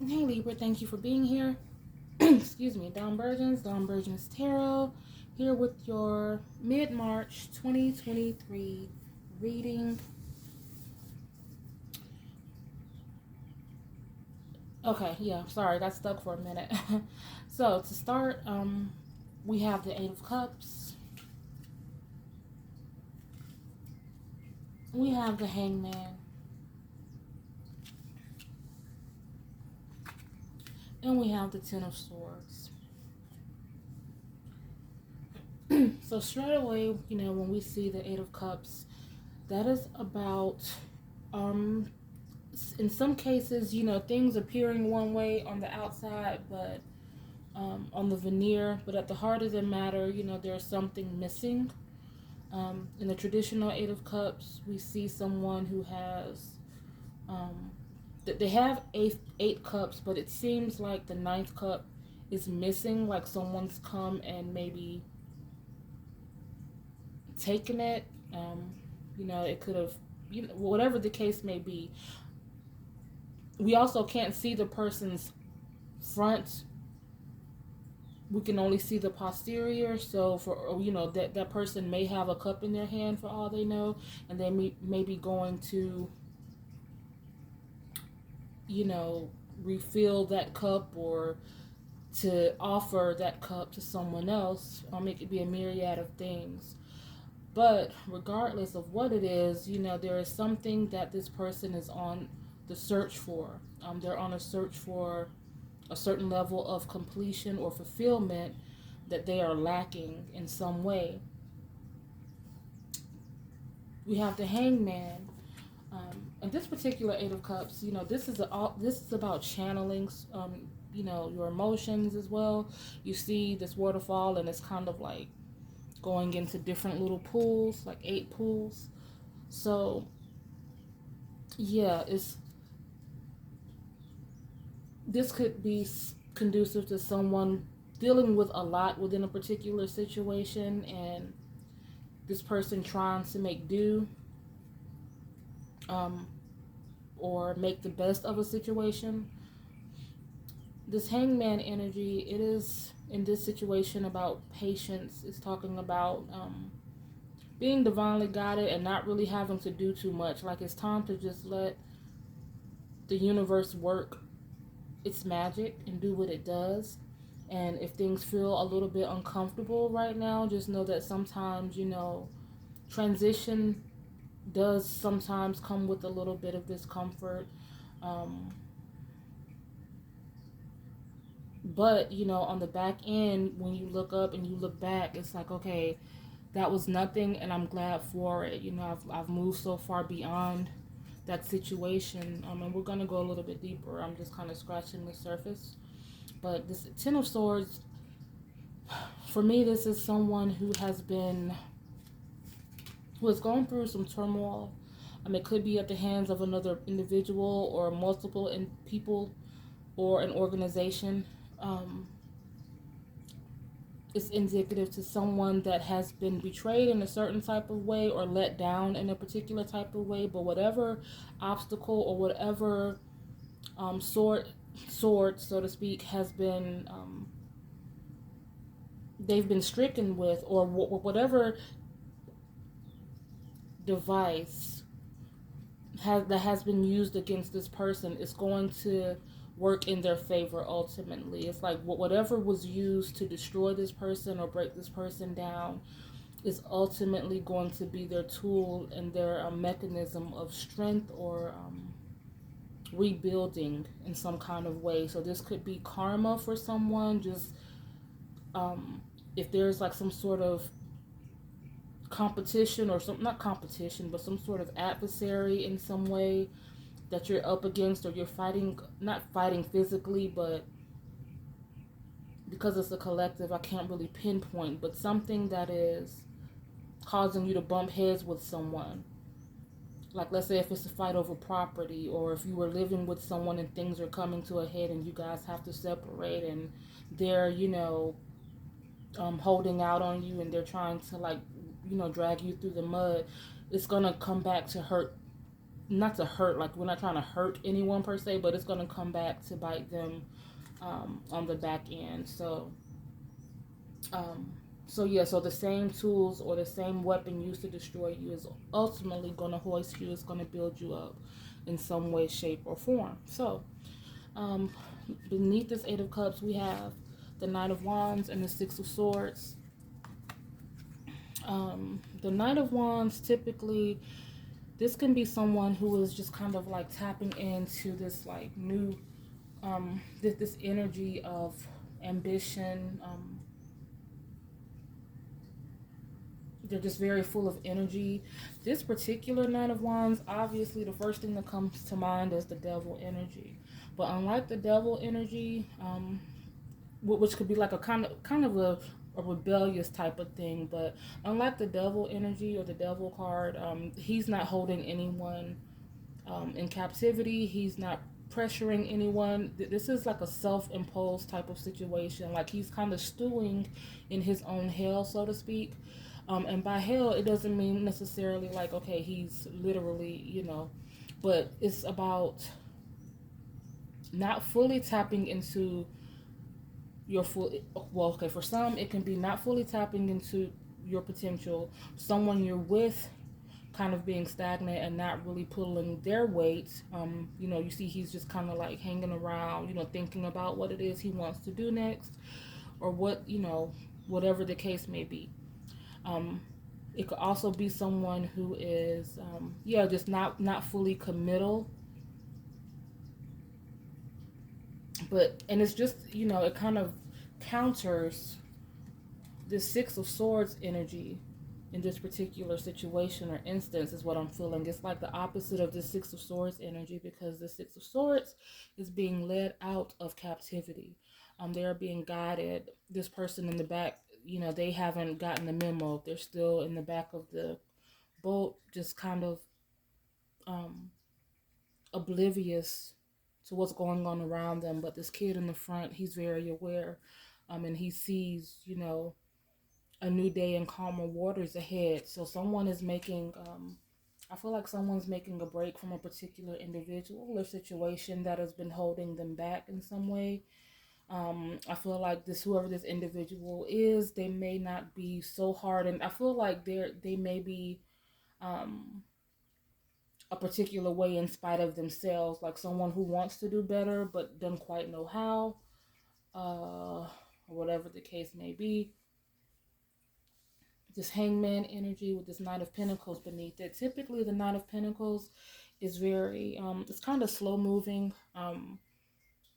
Hey Libra, thank you for being here. Excuse me, Burgeons Tarot, here with your mid-March 2023 reading. Okay, yeah, sorry, got stuck for a minute. So to start, we have the Eight of Cups, we have the Hangman, and we have the Ten of Swords. So straight away, when we see the Eight of Cups, that is about um in some cases, things appearing one way on the outside, but on the veneer, but at the heart of the matter, there's something missing. In the traditional Eight of Cups, we see someone who has, um, that they have eight cups, but it seems like the ninth cup is missing, like someone's come and maybe taken it. It could have, whatever the case may be. We also can't see the person's front. We can only see the posterior, so for that person may have a cup in their hand for all they know, and they may be going to refill that cup or to offer that cup to someone else. It could be a myriad of things, but regardless of what it is, there is something that this person is on the search for. They're on a search for a certain level of completion or fulfillment that they are lacking in some way. We have the Hangman, and this particular Eight of Cups. This is about channeling. Your emotions as well. You see this waterfall, and it's kind of like going into different little pools, like 8 pools. So yeah, this could be conducive to someone dealing with a lot within a particular situation, and this person trying to make do, um, or make the best of a situation. This Hangman energy, it is in this situation about patience. It's talking about being divinely guided and not really having to do too much. Like, it's time to just let the universe work its magic and do what it does. And if things feel a little bit uncomfortable right now, just know that sometimes, transition does sometimes come with a little bit of discomfort. Um, but, on the back end, when you look up and you look back, it's like, okay, that was nothing, and I'm glad for it. I've moved so far beyond that situation. And we're going to go a little bit deeper. I'm just kind of scratching the surface. But this Ten of Swords, for me, this is someone who has gone through some turmoil. It could be at the hands of another individual or multiple people or an organization. Um, it's indicative to someone that has been betrayed in a certain type of way or let down in a particular type of way. But whatever obstacle or whatever sword, so to speak, has been they've been stricken with, or whatever device that has been used against this person is going to work in their favor ultimately. It's like whatever was used to destroy this person or break this person down is ultimately going to be their tool and their mechanism of strength or rebuilding in some kind of way. So this could be karma for someone. Just if there's like some sort of competition or some, not competition, but some sort of adversary in some way that you're up against, or you're fighting, not fighting physically, but because it's a collective, I can't really pinpoint, but something that is causing you to bump heads with someone. Like, let's say if it's a fight over property, or if you were living with someone and things are coming to a head and you guys have to separate, and they're, holding out on you, and they're trying to, like, drag you through the mud. It's gonna come back to hurt not to hurt, like we're not trying to hurt anyone per se, but it's going to come back to bite them on the back end. Um, so yeah, so the same tools or the same weapon used to destroy you is ultimately going to hoist you. It's going to build you up in some way, shape, or form. So um, beneath this Eight of Cups, we have the Knight of Wands and the Six of Swords. The Knight of Wands, typically, this can be someone who is just kind of like tapping into this like new, this energy of ambition. They're just very full of energy. This particular Knight of Wands, obviously, the first thing that comes to mind is the Devil energy. But unlike the Devil energy, which could be like a kind of a rebellious type of thing, but unlike the Devil energy or the Devil card, he's not holding anyone in captivity. He's not pressuring anyone. This is like a self-imposed type of situation. Like he's kind of stewing in his own hell, so to speak. And by hell, it doesn't mean necessarily like, okay, he's literally, but it's about not fully tapping into your full, well, okay, for some, it can be not fully tapping into your potential. Someone you're with kind of being stagnant and not really pulling their weight. You see he's just kind of like hanging around, thinking about what it is he wants to do next, or whatever the case may be. It could also be someone who is, just not fully committal. And it's just, it kind of counters the Six of Swords energy in this particular situation or instance is what I'm feeling. It's like the opposite of the Six of Swords energy, because the Six of Swords is being led out of captivity. They are being guided. This person in the back, they haven't gotten the memo. They're still in the back of the boat, just kind of oblivious to what's going on around them. But this kid in the front, he's very aware, and he sees, a new day and calmer waters ahead. So someone is making, I feel like someone's making a break from a particular individual or situation that has been holding them back in some way. I feel like whoever this individual is, they may not be so hard, and I feel like they may be a particular way in spite of themselves, like someone who wants to do better but doesn't quite know how, or whatever the case may be. This Hangman energy with this Knight of Pentacles beneath it. Typically, the Knight of Pentacles is very, it's kind of slow moving.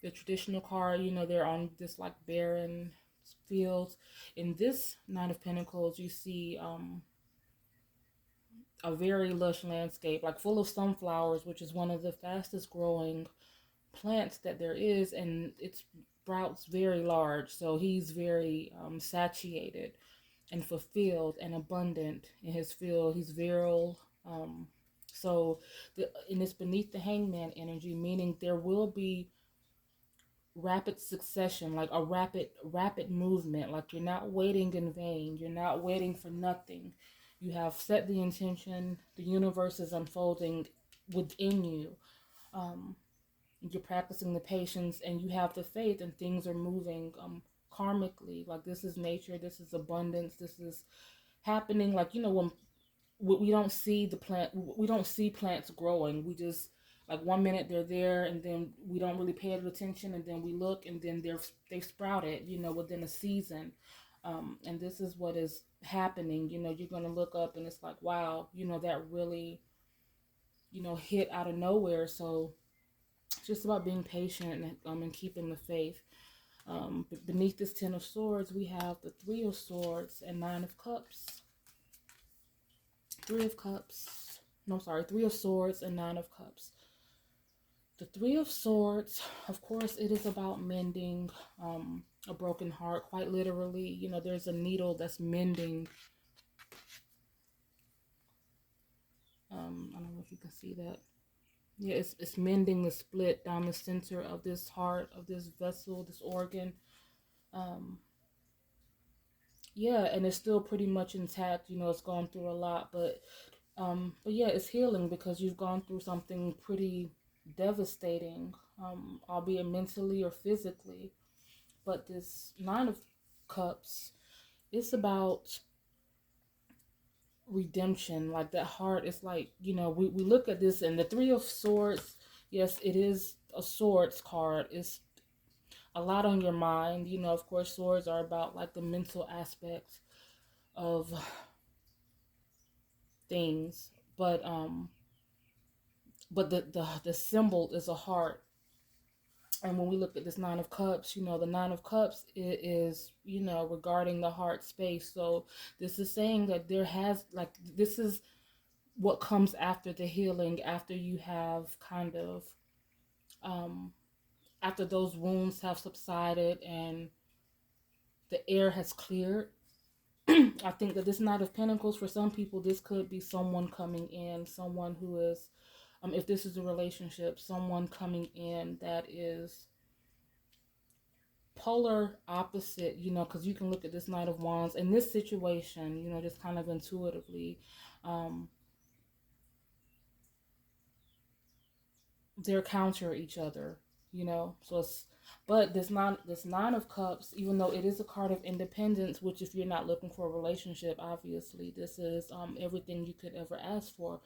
The traditional card, they're on this like barren fields. In this Knight of Pentacles, you see a very lush landscape, like full of sunflowers, which is one of the fastest growing plants that there is, and its sprouts very large. So he's very satiated and fulfilled and abundant in his field. He's virile. And it's beneath the Hangman energy, meaning there will be rapid succession, like a rapid movement. Like you're not waiting in vain. You're not waiting for nothing. You have set the intention. The universe is unfolding within you. You're practicing the patience, and you have the faith, and things are moving karmically. Like this is nature. This is abundance. This is happening. Like when we don't see the plant, we don't see plants growing. We just, like, 1 minute they're there, and then we don't really pay attention, and then we look, and then they've sprouted, within a season. And this is what is happening. You're gonna look up, and it's like, wow, that really, hit out of nowhere. So it's just about being patient and keeping the faith. Beneath this Ten of Swords, we have the Three of Swords and Nine of Cups. Three of Swords and Nine of Cups. The Three of Swords, of course, it is about mending a broken heart, quite literally. There's a needle that's mending. I don't know if you can see that. Yeah, it's mending the split down the center of this heart, of this vessel, this organ. Yeah, and it's still pretty much intact. It's gone through a lot, but But yeah, it's healing because you've gone through something pretty devastating, albeit mentally or physically. But this Nine of Cups, it's about redemption. Like that heart is like, we look at this and the Three of Swords, yes, it is a swords card. It's a lot on your mind. Of course, swords are about like the mental aspect of things. But the symbol is a heart. And when we look at this Nine of Cups, the Nine of Cups is, regarding the heart space. So this is saying that this is what comes after the healing, after you have kind of, after those wounds have subsided and the air has cleared. I think that this Knight of Pentacles, for some people, this could be someone coming in, someone who is, if this is a relationship, someone coming in that is polar opposite, because you can look at this Knight of Wands in this situation, just kind of intuitively. They're counter each other, so but this nine of cups, even though it is a card of independence, which if you're not looking for a relationship, obviously this is everything you could ever ask for.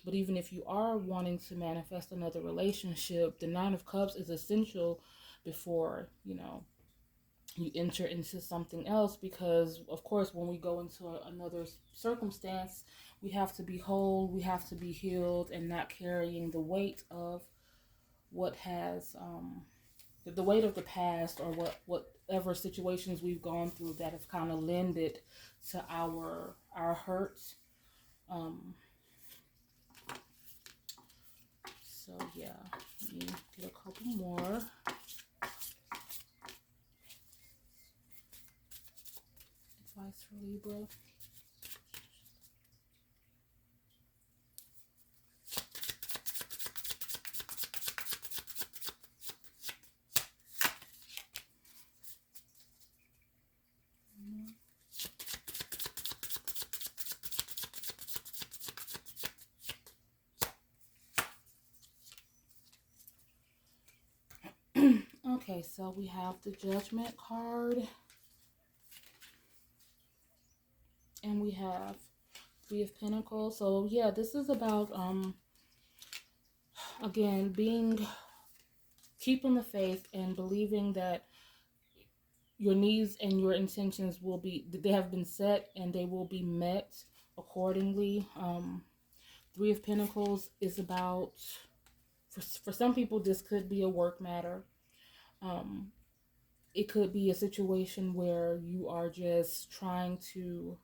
But even if you are wanting to manifest another relationship, the Nine of Cups is essential before you enter into something else, because of course when we go into another circumstance, we have to be whole, we have to be healed, and not carrying the weight of what has the weight of the past, or whatever situations we've gone through that have kind of lended to our hurts. So yeah, let me get a couple more. Advice for Libra. Okay, so we have the Judgment card, and we have Three of Pentacles. So yeah, this is about again keeping the faith and believing that your needs and your intentions they have been set and they will be met accordingly. Three of Pentacles is about, for some people, this could be a work matter. It could be a situation where you are just trying to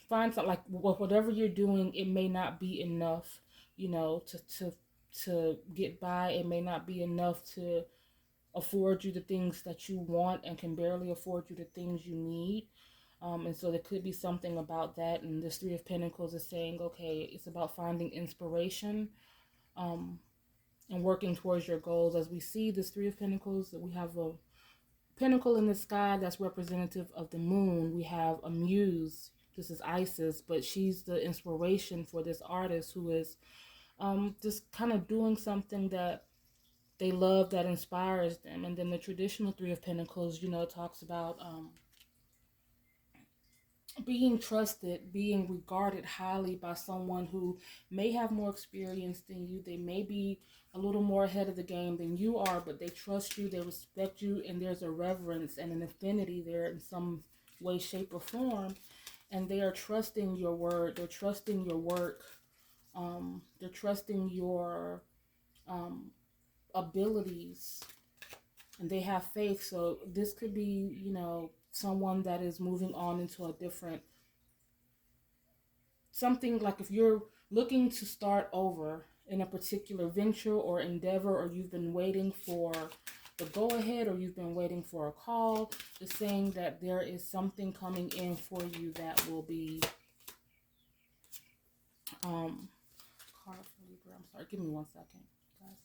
find something, like whatever you're doing, it may not be enough, to get by. It may not be enough to afford you the things that you want, and can barely afford you the things you need. And so there could be something about that. And this Three of Pentacles is saying, okay, it's about finding inspiration, and working towards your goals. As we see this Three of Pentacles, that we have a pentacle in the sky that's representative of the moon. We have a muse. This is Isis, but she's the inspiration for this artist who is just kind of doing something that they love, that inspires them. And then the traditional Three of Pentacles, talks about being trusted, being regarded highly by someone who may have more experience than you. They may be a little more ahead of the game than you are, but they trust you, they respect you, and there's a reverence and an affinity there in some way, shape, or form. And they are trusting your word, they're trusting your work, they're trusting your abilities, and they have faith. So this could be, someone that is moving on into a different something. Like if you're looking to start over in a particular venture or endeavor, or you've been waiting for the go ahead, or you've been waiting for a call, just saying that there is something coming in for you that will be card for Libra. I'm sorry, give me 1 second, guys.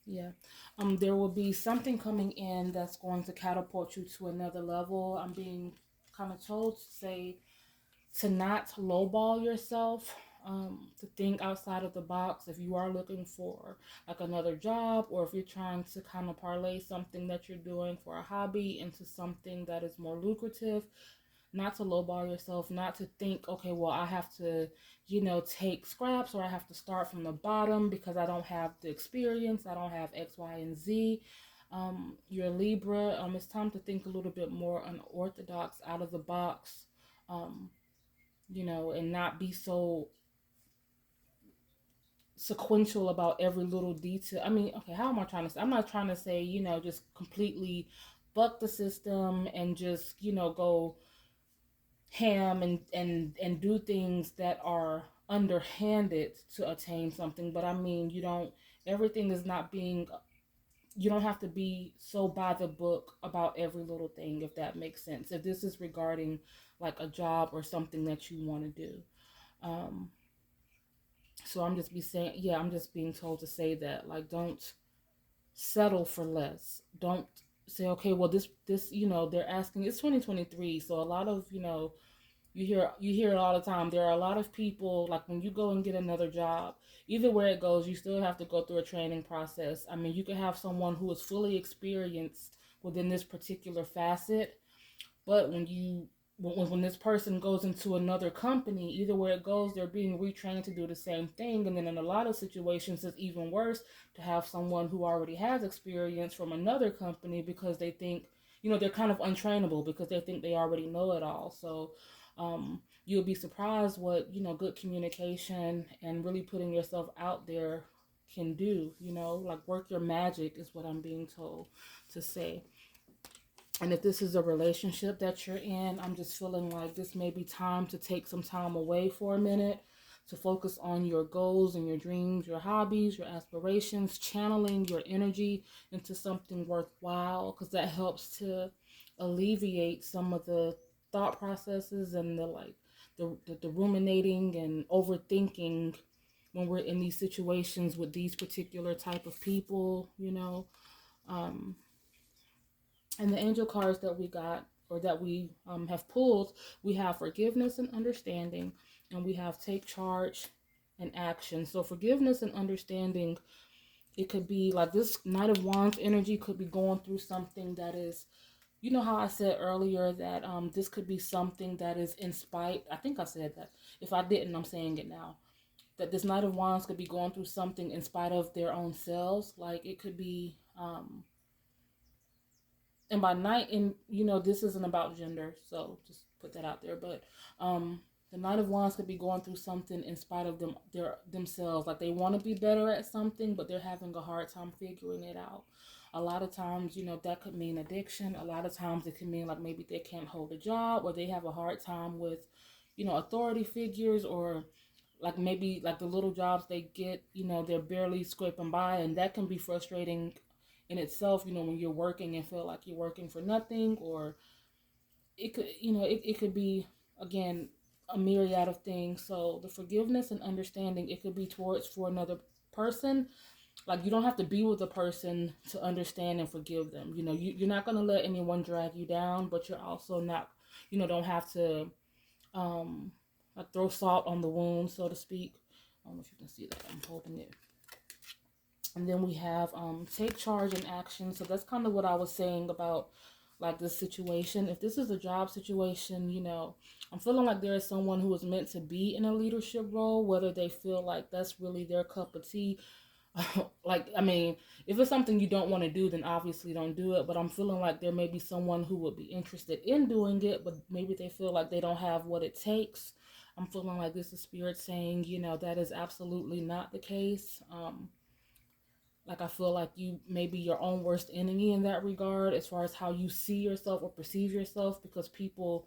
Yeah. There will be something coming in that's going to catapult you to another level. I'm being kind of told to say to not lowball yourself, to think outside of the box. If you are looking for like another job, or if you're trying to kind of parlay something that you're doing for a hobby into something that is more lucrative, not to lowball yourself, not to think, okay, well, I have to, take scraps, or I have to start from the bottom because I don't have the experience, I don't have X, Y, and Z. You're Libra. It's time to think a little bit more unorthodox, out of the box, um, and not be so sequential about every little detail. I mean, okay, how am I trying to say? I'm not trying to say, just completely buck the system and just, go ham and do things that are underhanded to attain something. But I mean, everything is not being, you don't have to be so by the book about every little thing, if that makes sense. If this is regarding like a job or something that you want to do. Um, so I'm just being told to say that, like, don't settle for less. Don't say, okay, well, this, they're asking, it's 2023. So a lot of, you hear it all the time. There are a lot of people, like, when you go and get another job, either where it goes, you still have to go through a training process. I mean, you could have someone who is fully experienced within this particular facet, but when this person goes into another company, either where it goes, they're being retrained to do the same thing. And then in a lot of situations, it's even worse to have someone who already has experience from another company, because they think, they're kind of untrainable because they think they already know it all. So you'll be surprised what, good communication and really putting yourself out there can do, like work your magic is what I'm being told to say. And if this is a relationship that you're in, I'm just feeling like this may be time to take some time away for a minute, to focus on your goals and your dreams, your hobbies, your aspirations, channeling your energy into something worthwhile, because that helps to alleviate some of the thought processes and the ruminating and overthinking when we're in these situations with these particular type of people. Um, and the angel cards that we got, or that we have pulled, we have forgiveness and understanding, and we have take charge and action. So forgiveness and understanding, it could be like this Knight of Wands energy could be going through something that is, how I said earlier that this could be something that is in spite. I think I said that. If I didn't, I'm saying it now. That this Knight of Wands could be going through something in spite of their own selves. Like it could be and by night, and this isn't about gender, so just put that out there. But the Knight of Wands could be going through something in spite of themselves. Like they want to be better at something, but they're having a hard time figuring it out. A lot of times, that could mean addiction. A lot of times it can mean like maybe they can't hold a job, or they have a hard time with, authority figures, or like maybe like the little jobs they get, they're barely scraping by, and that can be frustrating in itself, when you're working and feel like you're working for nothing. Or it could, it could be, again, a myriad of things. So the forgiveness and understanding, it could be towards for another person. Like you don't have to be with a person to understand and forgive them. You're not going to let anyone drag you down, but you're also not, don't have to like throw salt on the wound, so to speak. I don't know if you can see that. I'm holding it. And then we have take charge and action. So that's kind of what I was saying about like this situation. If this is a job situation, I'm feeling like there is someone who is meant to be in a leadership role, whether they feel like that's really their cup of tea. Like, I mean, if it's something you don't want to do, then obviously don't do it. But I'm feeling like there may be someone who would be interested in doing it, but maybe they feel like they don't have what it takes. I'm feeling like this is spirit saying, that is absolutely not the case. Like I feel like you may be your own worst enemy in that regard, as far as how you see yourself or perceive yourself, because people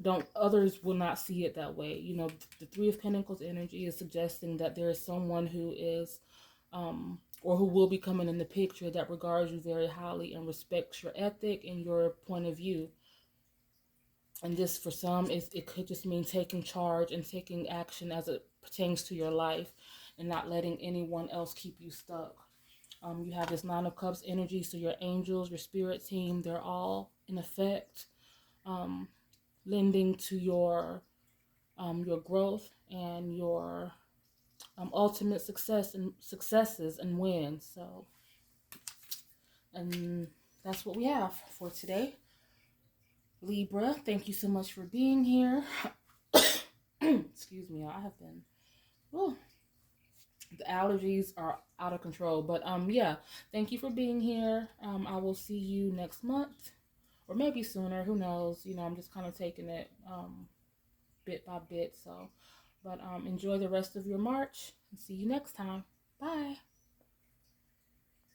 don't, others will not see it that way. The Three of Pentacles energy is suggesting that there is someone who is or who will be coming in the picture that regards you very highly and respects your ethic and your point of view. And this, for some, it could just mean taking charge and taking action as it pertains to your life, and not letting anyone else keep you stuck. You have this Nine of Cups energy, so your angels, your spirit team, they're all in effect, lending to your growth and your ultimate successes and wins. So, and that's what we have for today. Libra, thank you so much for being here. Excuse me, I have been, oh, the allergies are out of control. But yeah, thank you for being here. I will see you next month, or maybe sooner. Who knows? You know, I'm just kind of taking it bit by bit. So, but enjoy the rest of your March and see you next time. Bye.